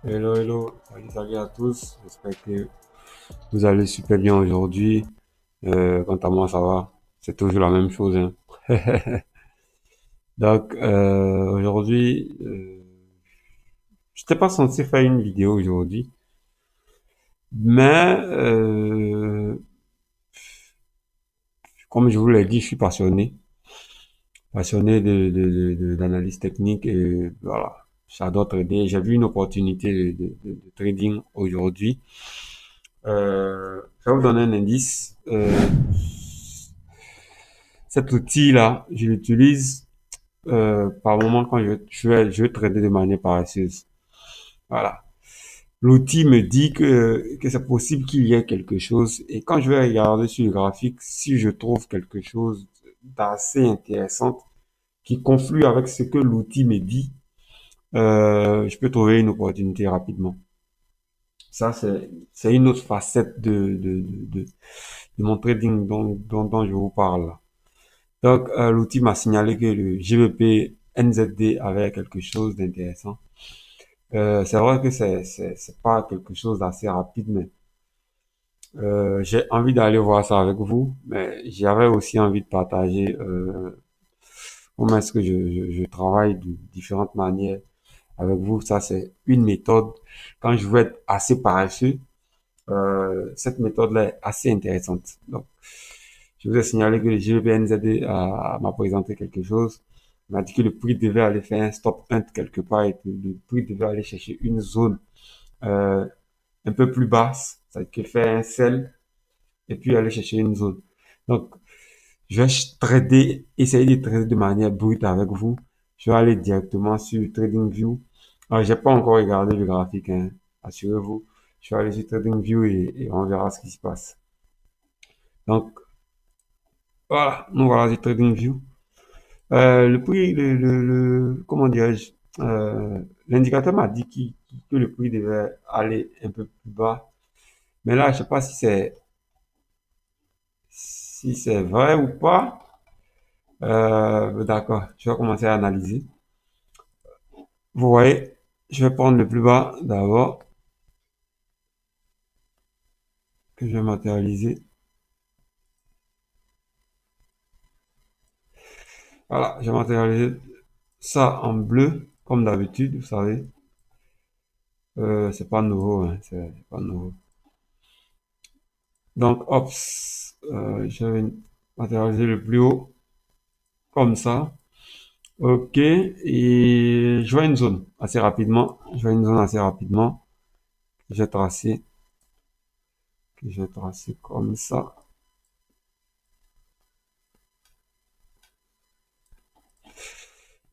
Hello, hello, salut, salut à tous. J'espère que vous allez super bien aujourd'hui. Quant à moi, ça va. C'est toujours la même chose, hein. Donc, aujourd'hui, je n'étais pas censé faire une vidéo aujourd'hui, mais comme je vous l'ai dit, je suis passionné d'analyse technique et voilà, j'adore trader. J'ai vu une opportunité de trading aujourd'hui. Je vais vous donner un indice. Cet outil-là, je l'utilise par moment quand je vais trader de manière paresseuse. Voilà. L'outil me dit que c'est possible qu'il y ait quelque chose. Et quand je vais regarder sur le graphique, si je trouve quelque chose d'assez intéressant qui conflue avec ce que l'outil me dit, je peux trouver une opportunité rapidement. Ça, c'est une autre facette de mon trading dont je vous parle. Donc, l'outil m'a signalé que le GBP NZD avait quelque chose d'intéressant. C'est vrai que c'est pas quelque chose d'assez rapide, mais j'ai envie d'aller voir ça avec vous. Mais j'avais aussi envie de partager comment est-ce que je travaille de différentes manières avec vous. Ça, c'est une méthode. Quand je veux être assez paresseux, cette méthode-là est assez intéressante. Donc, je vous ai signalé que le GBNZD m'a présenté quelque chose. Il m'a dit que le prix devait aller faire un stop hunt quelque part et que le prix devait aller chercher une zone euh, un peu plus basse, c'est-à-dire que faire un sell et puis aller chercher une zone. Donc, je vais essayer de trader de manière brute avec vous. Je vais aller directement sur TradingView. Alors, j'ai pas encore regardé le graphique, hein, assurez-vous. Je vais aller sur TradingView et on verra ce qui se passe. Donc, voilà, nous voilà sur TradingView. Le prix, comment dirais-je, l'indicateur m'a dit que le prix devait aller un peu plus bas. Mais là, je sais pas si c'est vrai ou pas. D'accord, je vais commencer à analyser. Vous voyez, je vais prendre le plus bas d'abord, que je vais matérialiser. Voilà, je vais matérialiser ça en bleu, comme d'habitude, vous savez. C'est pas nouveau, hein, c'est pas nouveau. Donc, hop, je vais matérialiser le plus haut, comme ça. Ok, et je vois une zone assez rapidement. Je vois une zone assez rapidement que j'ai tracé comme ça.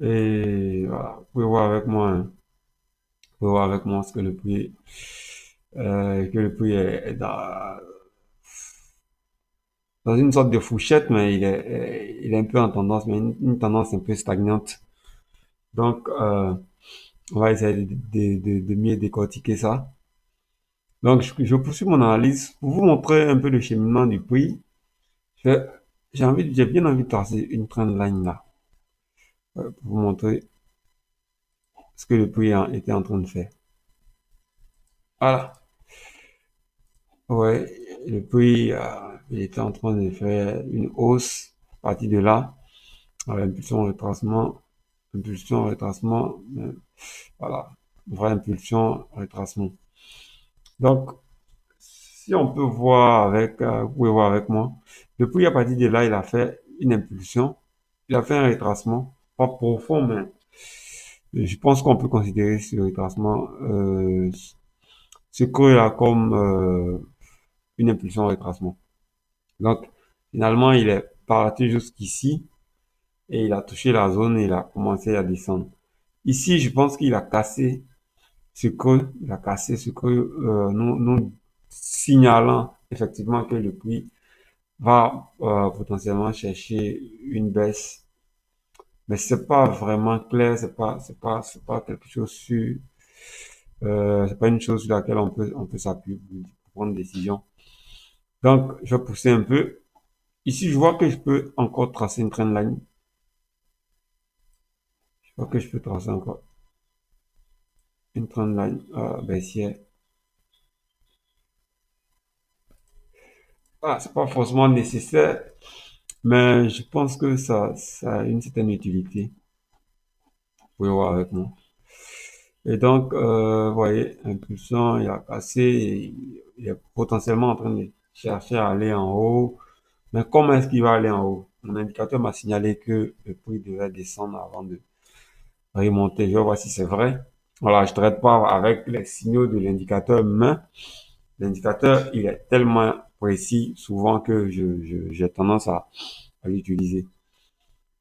Et voilà, vous pouvez voir avec moi, hein. Vous pouvez voir avec moi ce que le prix est dans une sorte de fourchette, mais il est un peu en tendance, mais une tendance un peu stagnante. Donc, on va essayer de mieux décortiquer ça. Donc, je poursuis mon analyse pour vous montrer un peu le cheminement du prix. Je- j'ai bien envie de tracer une trendline là, pour vous montrer ce que le prix était en train de faire. Voilà. Ouais, le prix, il était en train de faire une hausse à partir de là, impulsion, retracement, impulsion, retracement, voilà, vraie impulsion, retracement. Donc, si on peut voir avec, vous pouvez voir avec moi, le prix à partir de là, il a fait une impulsion, il a fait un retracement, pas profond, mais je pense qu'on peut considérer ce retracement, ce creux-là comme une impulsion retracement. Donc, finalement, il est parti jusqu'ici et il a touché la zone et il a commencé à descendre. Ici, je pense qu'il a cassé ce creux, il a cassé ce creux, nous signalant effectivement que le prix va potentiellement chercher une baisse. Mais c'est pas vraiment clair, c'est pas quelque chose sur, c'est pas une chose sur laquelle on peut s'appuyer pour prendre une décision. Donc, je vais pousser un peu. Ici, je vois que je peux encore tracer une trendline. Je vois que je peux tracer encore. une trendline baissière. Ah, c'est pas forcément nécessaire, mais je pense que ça a une certaine utilité. Vous pouvez voir avec moi. Et donc, vous voyez, impulsion, il a cassé, et il est potentiellement en train de chercher à aller en haut. Mais comment est-ce qu'il va aller en haut? Mon indicateur m'a signalé que le prix devait descendre avant de remonter. Je vais voir si c'est vrai. Voilà, je ne traite pas avec les signaux de l'indicateur, mais l'indicateur, il est tellement précis souvent que j'ai tendance à l'utiliser.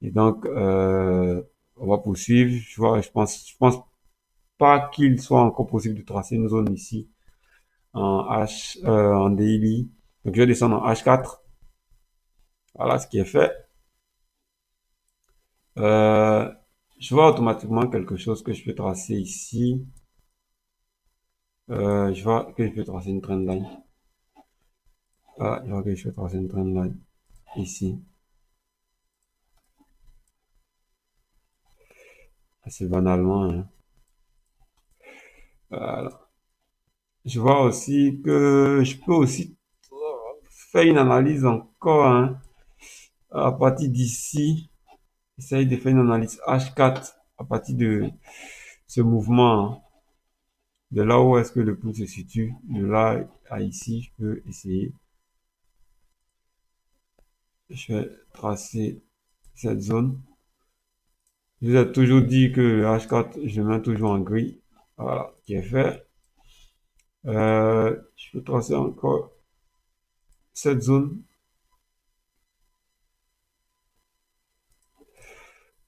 Et donc, on va poursuivre. Je pense pas qu'il soit encore possible de tracer une zone ici en daily. Donc, je vais descendre en H4. Voilà ce qui est fait. Euh, je vois automatiquement quelque chose que je peux tracer ici. Je vois que je peux tracer une trendline. Ah, je vois que je peux tracer une trendline ici. Assez banalement, hein. Voilà. Je vois aussi que je peux aussi faire une analyse encore, hein, à partir d'ici. Essaye de faire une analyse H4 à partir de ce mouvement, hein, de là où est-ce que le pouce se situe, de là à ici, je peux essayer. Je vais tracer cette zone. Je vous ai toujours dit que le H4, je le mets toujours en gris. Voilà, qui est fait. Je peux tracer encore cette zone.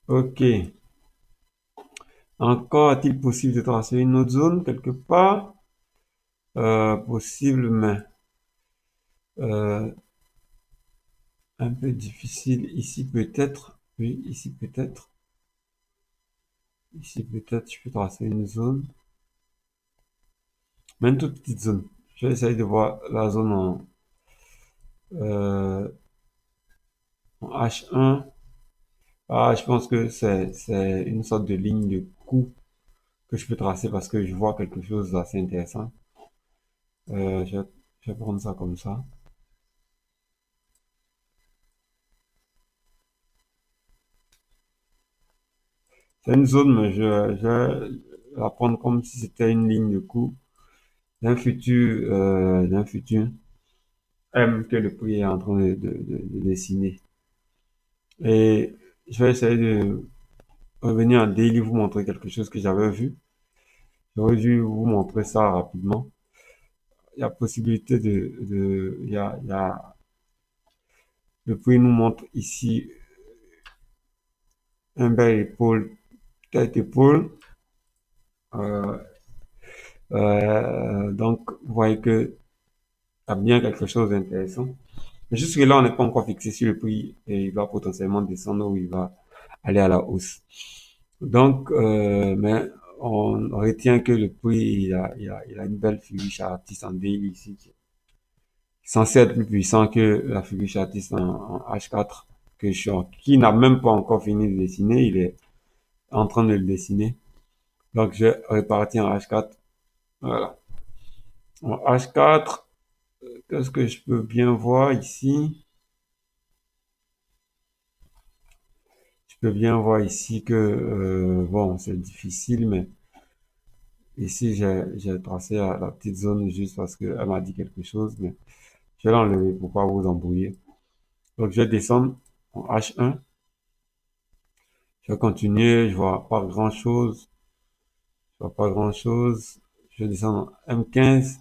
Ok. Encore est-il possible de tracer une autre zone quelque part? Possible, mais euh, un peu difficile. Ici peut-être. Oui, ici peut-être. Ici peut-être je peux tracer une zone. Mais une toute petite zone. Je vais essayer de voir la zone euh, en H1. Ah, je pense que c'est une sorte de ligne de coup que je peux tracer parce que je vois quelque chose d'assez intéressant. Je vais prendre ça comme ça. C'est une zone, mais je vais la prendre comme si c'était une ligne de coup d'un futur M que le prix est en train de dessiner. Et je vais essayer de revenir en daily vous montrer quelque chose que j'avais vu. J'aurais dû vous montrer ça rapidement. Il y a possibilité il y a, le prix nous montre ici un bel épaule, tête épaule. Euh, donc, vous voyez que il y a bien quelque chose d'intéressant. Mais jusque-là, on n'est pas encore fixé sur le prix et il va potentiellement descendre ou il va aller à la hausse. Donc, mais on retient que le prix, il a une belle figure chartiste en daily ici, qui est censé être plus puissant que la figure chartiste en H4 qui n'a même pas encore fini de dessiner, il est en train de le dessiner. Donc, je vais repartir en H4. Voilà. En H4, qu'est-ce que je peux bien voir ici? Je peux bien voir ici que, bon, c'est difficile, mais ici, j'ai tracé la petite zone juste parce qu'elle m'a dit quelque chose, mais je vais l'enlever pour pas vous embrouiller. Donc, je vais descendre en H1. Je vais continuer, je vois pas grand-chose. Je vois pas grand-chose. Je vais descendre en M15.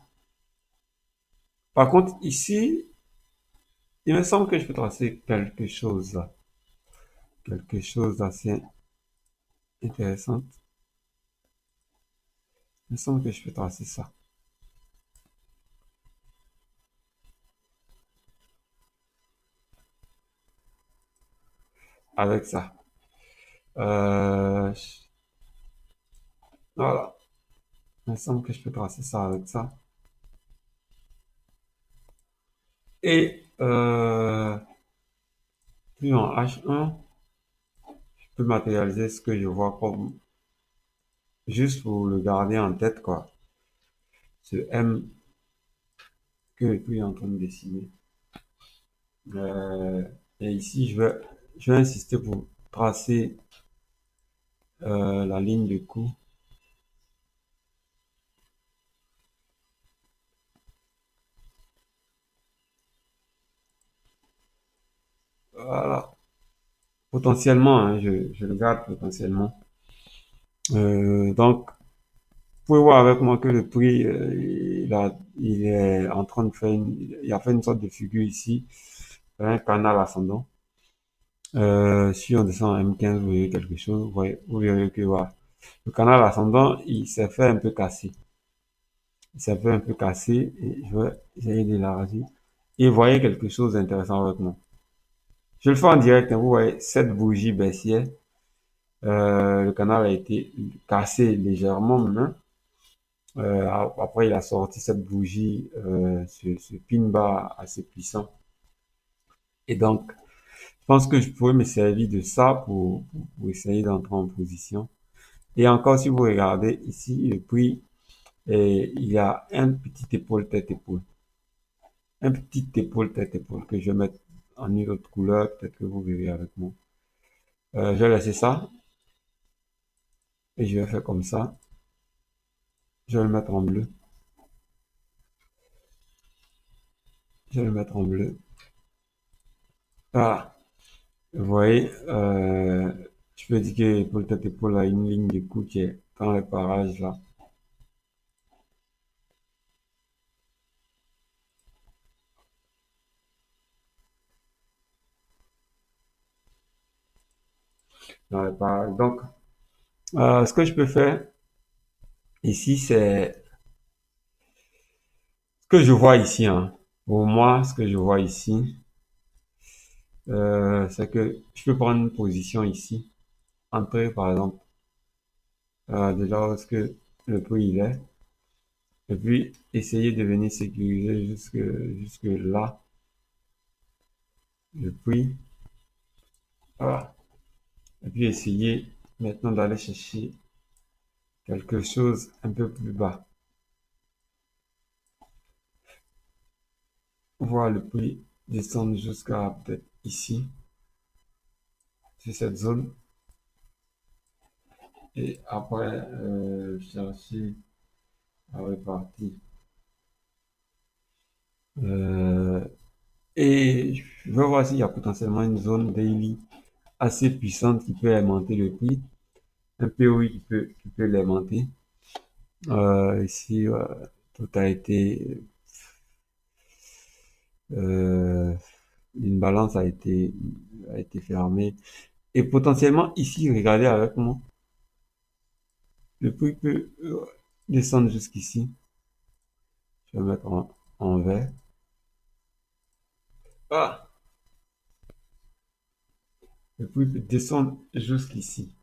Par contre, ici, il me semble que je peux tracer quelque chose là. Quelque chose d'assez intéressant. Il me semble que je peux tracer ça. Avec ça. Euh, voilà. Il me semble que je peux tracer ça avec ça. Et puis en H1, je peux matérialiser ce que je vois comme juste pour le garder en tête, quoi. Ce M que le prix est en train de dessiner. Euh, et ici, je vais insister pour tracer la ligne de coup. Voilà. Potentiellement, hein, je le garde potentiellement. Donc, vous pouvez voir avec moi que le prix, il est en train de faire il a fait une sorte de figure ici, un canal ascendant. Si on descend à M15, vous voyez quelque chose, vous verrez que voilà. Le canal ascendant, il s'est fait un peu casser. Il s'est fait un peu casser et je vais essayer d'élargir. Et vous voyez quelque chose d'intéressant avec moi. Je le fais en direct, hein, vous voyez cette bougie baissière. Le canal a été cassé légèrement maintenant. Après, il a sorti cette bougie, ce pin bar assez puissant. Et donc, je pense que je pourrais me servir de ça pour essayer d'entrer en position. Et encore, si vous regardez ici, le prix, il y a un petit épaule tête-épaule. Un petit épaule tête-épaule que je vais mettre en une autre couleur. Peut-être que vous verrez avec moi. Je vais laisser ça et je vais faire comme ça. Je vais le mettre en bleu. Je vais le mettre en bleu. Voilà. Vous voyez, je peux dire que l'épaule tête-épaule a une ligne de coup qui est dans les parages là. Dans les parages. Donc, ce que je peux faire ici, c'est ce que je vois ici, hein. Pour moi, ce que je vois ici, c'est que je peux prendre une position ici, entrer par exemple de là où est-ce que le prix il est, et puis essayer de venir sécuriser jusque là le prix. Voilà. Et puis essayer maintenant d'aller chercher quelque chose un peu plus bas. Voir le prix descendre jusqu'à peut-être ici, sur cette zone. Et après, chercher à repartir. Euh, et je vais voir s'il y a potentiellement une zone daily assez puissante qui peut augmenter le prix. Un POI qui peut l'aimanter. Ici, tout a été, euh, une balance a été fermée. Et potentiellement, ici, regardez avec moi, le prix peut descendre jusqu'ici. Je vais mettre en vert. Ah, le prix peut descendre jusqu'ici.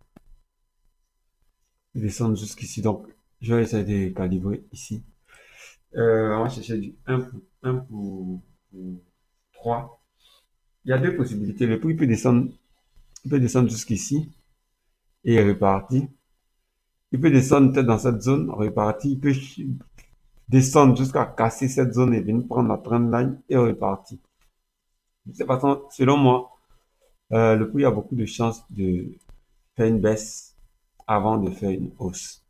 Descendre jusqu'ici. Donc, je vais essayer de calibrer ici. On va chercher du 1 pour 3. Il y a deux possibilités. Le prix peut descendre jusqu'ici et repartir. Il peut descendre peut-être dans cette zone, repartir. Il peut descendre jusqu'à casser cette zone et venir prendre la trendline et repartir. De cette façon, selon moi, le prix a beaucoup de chances de faire une baisse avant de faire une hausse.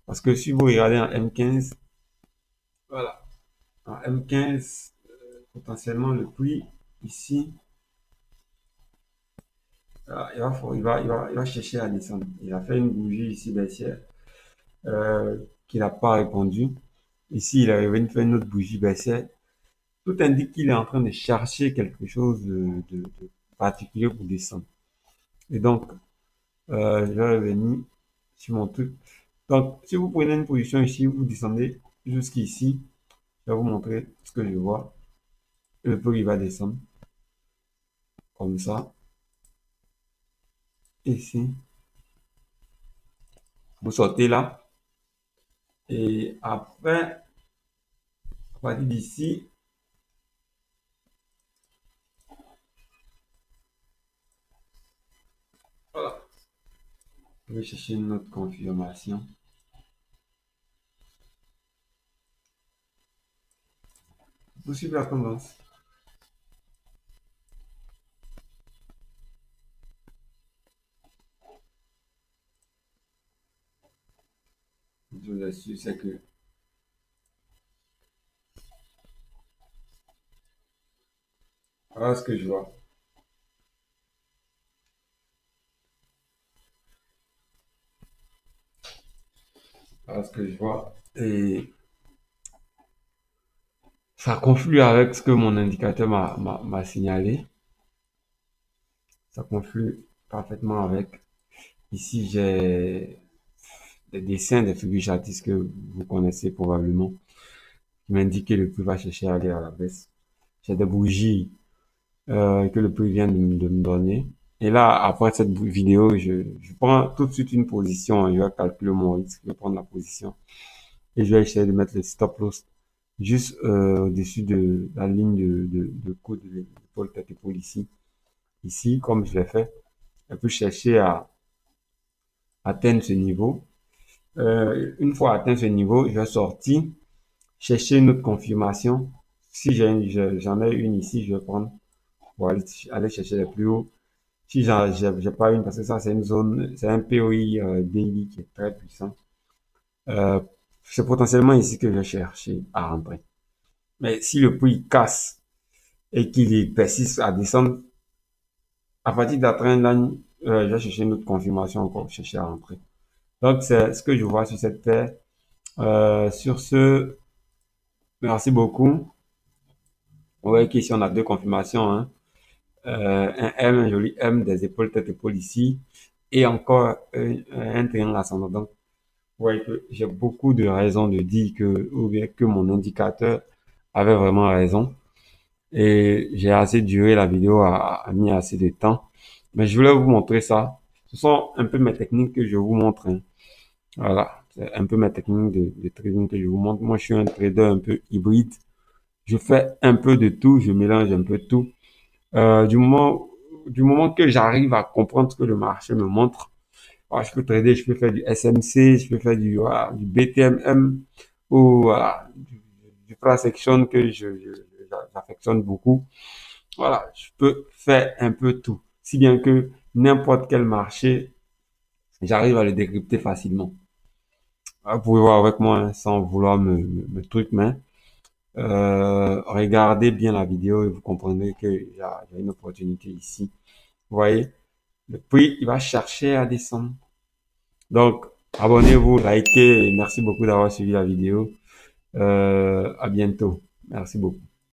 Parce que si vous regardez en M15, voilà, en M15, potentiellement le prix ici, il va chercher à descendre. Il a fait une bougie ici baissière qui n'a pas répondu. Ici, il est revenu faire une autre bougie baissière. Tout indique qu'il est en train de chercher quelque chose de particulier pour descendre. Et donc, je vais revenir sur mon truc. Donc, si vous prenez une position ici, vous descendez jusqu'ici, je vais vous montrer ce que je vois. Le prix il va descendre comme ça. Ici, vous sortez là. Et après, à partir d'ici, voilà, Je vais chercher une autre confirmation. Vous suivez la tendance. Je vous assure, c'est que voilà ce que je vois. Voilà ce que je vois. Et ça conflue avec ce que mon indicateur m'a signalé. Ça conflue parfaitement avec. Ici, j'ai des dessins des figures chartistes que vous connaissez probablement, qui m'indiquent que le prix va chercher à aller à la baisse. J'ai des bougies que le prix vient de me donner. Et là, après cette vidéo, je prends tout de suite une position. Je vais calculer mon risque. Je vais prendre la position. Et je vais essayer de mettre le stop loss juste au-dessus de la ligne de coude de l'épaule tête épaule ici. Ici, comme je l'ai fait, elle peut chercher à atteindre ce niveau. Une fois atteint ce niveau, je vais sortir, chercher une autre confirmation. Si j'en ai une ici, je vais prendre pour aller chercher les plus hauts. Si j'ai pas une, parce que ça, c'est une zone, c'est un POI daily qui est très puissant. Euh, c'est potentiellement ici que je vais chercher à rentrer. Mais si le prix casse et qu'il persiste à descendre, à partir d'atteindre là, je vais chercher une autre confirmation encore, chercher à rentrer. Donc, c'est ce que je vois sur cette paire. Sur ce, merci beaucoup. On voit qu'ici, on a deux confirmations, hein. Un M, un joli M des épaules, tête épaule ici. Et encore un triangle ascendant. Donc, vous voyez que j'ai beaucoup de raisons de dire que, ou bien que mon indicateur avait vraiment raison. Et j'ai assez duré la vidéo, a mis assez de temps. Mais je voulais vous montrer ça. Ce sont un peu mes techniques que je vous montre, hein. Voilà. C'est un peu mes techniques de trading que je vous montre. Moi, je suis un trader un peu hybride. Je fais un peu de tout. Je mélange un peu tout. Euh, du moment, du moment que j'arrive à comprendre ce que le marché me montre, voilà, je peux trader, je peux faire du SMC, je peux faire voilà, du BTMM ou voilà, du price action que j'affectionne beaucoup. Voilà, je peux faire un peu tout. Si bien que n'importe quel marché, j'arrive à le décrypter facilement. Vous pouvez voir avec moi hein, sans vouloir me truc, mais regardez bien la vidéo et vous comprenez qu'il y a une opportunité ici. Vous voyez, le prix, il va chercher à descendre. Donc, abonnez-vous, likez et merci beaucoup d'avoir suivi la vidéo. À bientôt. Merci beaucoup.